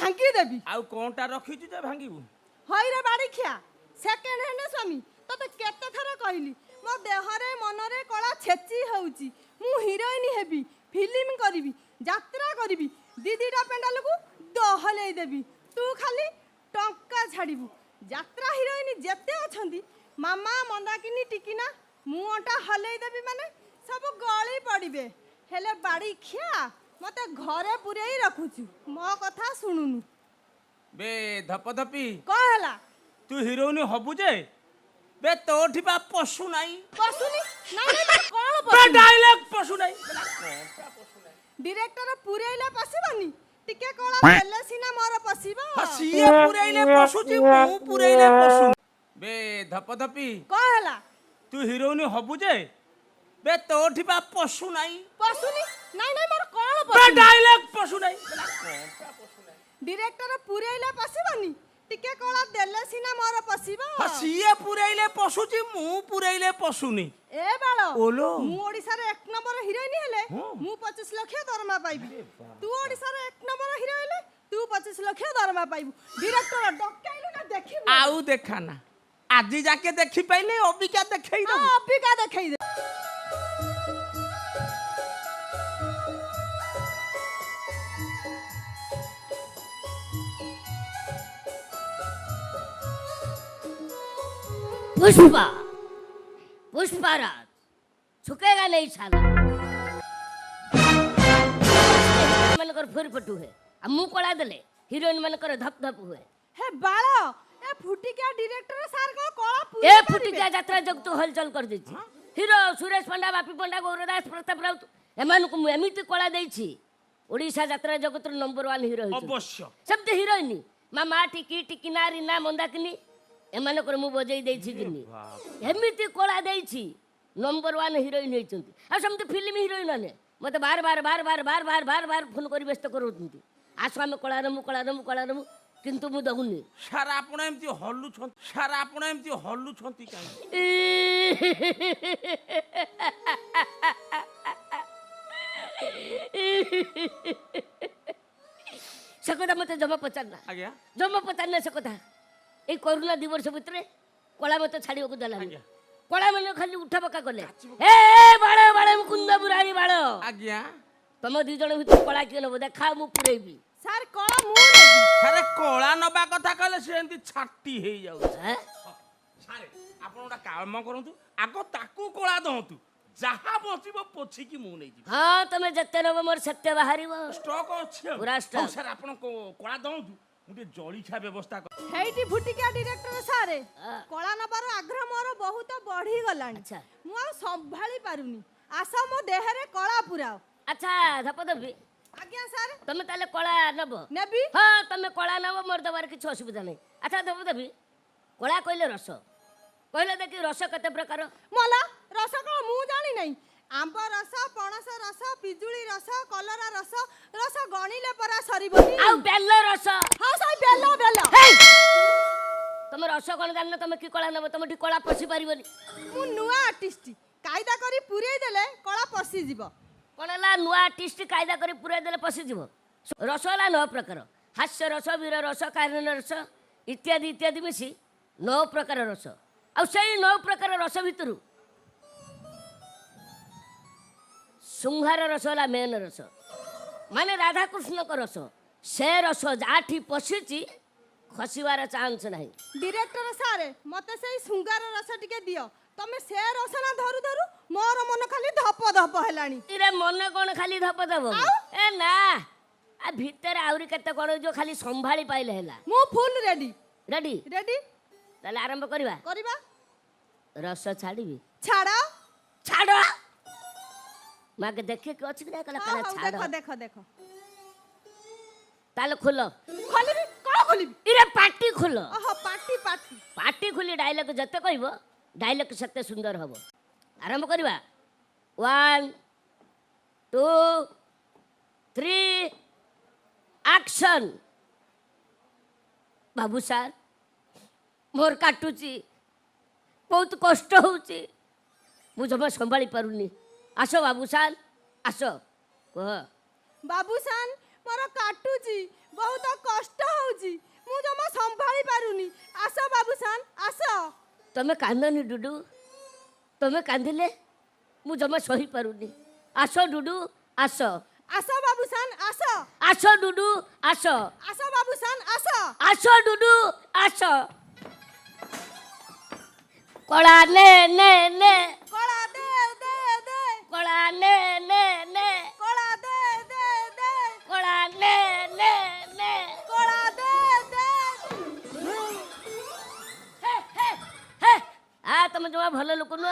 भांगी देबी आउ कोनटा रखिछु जे भांगीबू हई रे बाड़ी खिया सेकेंड हैंड स्वामी तते केते थरा कहली मो देहरे मनरे कला छेची होउची मु हीरोइन हेबी फिल्म करबी यात्रा करबी दीदीटा पेंडाल को दहले देबी तू खाली टंका छाड़ीबू यात्रा हीरोइन जेते अछंदी मामा मंदाकिनी टिकिना मुंटा हलै देबी माने सब गली पड़िबे हेले बाड़ी खिया मते घरे पुरेई रखुछु मो कथा सुनुनु बे धपधपी कहला तू हीरोइन हबु जे बे तोठी बा पशु नाही पशुनी नाही कोन बे पशु डायलॉग पशु नाही कोनटा पशु नाही डायरेक्टर पुरेइला पसिबनी टिके कोला देले सिना मोर पसिबो हसिए पुरेइले पशु जी मु पुरेइले पशु बे धपधपी कहला तू हीरोइन हबु जे बे तोठी बा पशु नाही पशुनी नाही मोर कोन बे पशु डायलॉग पशु नाही कोनटा पशु नाही डायरेक्टर पुरेइला पसिबनी टिके कोला देले सिना मोर पसिबो हसिए पुरेइले पशु जी मु पुरेइले पशु नी ए बाळो ओलो मु ओडिसा रे 1 नंबर हीरोइन हेले हाँ। मु 25 लाख दरमा पाइबी तू ओडिसा रे 1 नंबर हीरो हेले तू 25 लाख दरमा पाइबू डायरेक्टर डकाइलु ना देखिबू आउ देखाना आज जाके देखि पाइले अबिका देखै दो अबिका देखै दे पुष्पा पुष्पाराज झुकेगा नहीं साला मनकर फुर फटू है अब मुंह कोड़ा दले हीरोइन मनकर धप धप हुए हे बाळो ए फुटिका डायरेक्टर सार को कोला ए फुटिका यात्रा जग तो हलचल कर देछि हीरो सुरेश पंडा बापी पंडा गौरदास प्रताप राउत एमान को एमिति कोड़ा देछि ओडिसा यात्रा जगत नंबर 1 हीरो अवश्य सब तो हीरोइन मामा टिकी टिकी नारी ना मंदाकिनी एमान को मु बजई देछि दिनी एमिति कोड़ा देछि नंबर 1 हीरोइन हेचंती आ समते फिल्म हीरोइन ने मते बार बार फोन करी व्यस्त करूंती आसो हम कोळारमु किंतु मु दहुनी सारा आपण एमती हल्लु छंती सारा आपण एमती हल्लु छंती काई से कथा मते जमा पचारना आज्ञा जमा पचारना से कथा ए कोरोना 2 वर्ष भितरे कोळा मते छाडी को दला आज्ञा कोळा मन खाली उठा पका कले ए बाळे मुकुंद बुरारी बाळ आज्ञा तम दी जण भितर कोळा के नबो देखा मु पुरेबी सार कोला मु रेडी सारे कोळा नबा कथा कहले से एमती छाटी हे जाउ हैं सारे आपण ओटा काम करंतु आगो ताकू कोळा दहंतु जहा बचिबो पोछि की मु नै जी हां तमे जत्ते नबो मोर सत्य बाहरिबो स्टॉक अछि पूरा स्टॉक सर आपण को कोळा दहंतु मुटे जळीखा व्यवस्था कर हेइटी फुटिका डायरेक्टर सारे कोला नबार आग्रह मोर बहुत बढ़ी गलानी अच्छा मु आ संभाली पारुनी आसा मो देहरे कोला पुराओ अच्छा धपदबी आज्ञा सर तमे ताले कोळा नबो नेबी हां तमे कोळा नबो मोर दबार किछ असुविधा नै अच्छा धपदबी कोळा कइले रस कहले देखि रस कते प्रकार मला रस को मु जानी नै आंब रस पणस रस पिजुली रस कलरा रस रस गणिले परा सरीबनी आउ बेल रस हां साई बेलो बेलो तमे रस कोन जान तमे की कोळा नबो तमे ठी कोळा पसी पारिबनी मु नुआ आर्टिस्ट कायदा करी पुरेई देले कोला पसी जीव कोनला नुआ आर्टिस्ट कायदा करी पुरे देले पसी जीव रसला 9 प्रकार हास्य रस वीर रस कारण रस इत्यादि इत्यादि मिसी 9 प्रकार रस आ सेई 9 प्रकार रस भितरु सुंहार रस होला मेन रस माने राधा कृष्ण को रस से रस जाठी पसिची खसिवार चांस नाही डायरेक्टर सारे मते सेई सुंगार रस टिके दियो तमे से रस ना धरु धरु मोर मन खाली धप धप हेलानी इरे मन कोन खाली धप दबो ए ना आ भीतर आउरी कते कोन जो खाली संभाळी पाइले हैला मु फुल रेडी रेडी रेडी ताले आरंभ करबा करबा रस छाड़ीबी छाड़ा छाड़ो माके देखे के अछि ना कला हां कला हां छाड़ो देखो देखो देखो ताले खोलो खोलिबी कोन खोलिबी इरे पाटी खोलो ओहो पाटी पाटी पाटी खोली डायलॉग जते कहबो डायलॉग सत्य सुंदर हबो आरंभ करबा 1 2 3 एक्शन बाबू सर मोर काटुची बहुत कष्ट होउची मु जमा संभाली पारुनी आसो बाबू सर आसो कह बाबूसान मोर काटुची बहुत कष्ट ତମେ କାନ୍ଦନି ଡୁଡୁ, ତମେ କାନ୍ଦିଲେ ମୁଁ ଜମା ସହି ପାରୁନି। ଆସ ଡୁଡୁ ଆସ, ଆସ ବାବୁସାନ ଆସ, ଆସ ଡୁଡୁ ଆସ, ଆସ ବାବୁସାନ ଆସ। ଆସ ଡୁଡୁ ଆସ। କଳା ନେ ନେ ନେ, କଳା ଦେ ଦେ ଦେ, କଳା ନେ ନେ ନେ, କଳା ଦେ ଦେ ଦେ, କଳା ନେ ନେ ନେ। କଳା ଦେ ଦେ। ତମେ ଜମା ଭଲ ଲୋକ ନୁହଁ।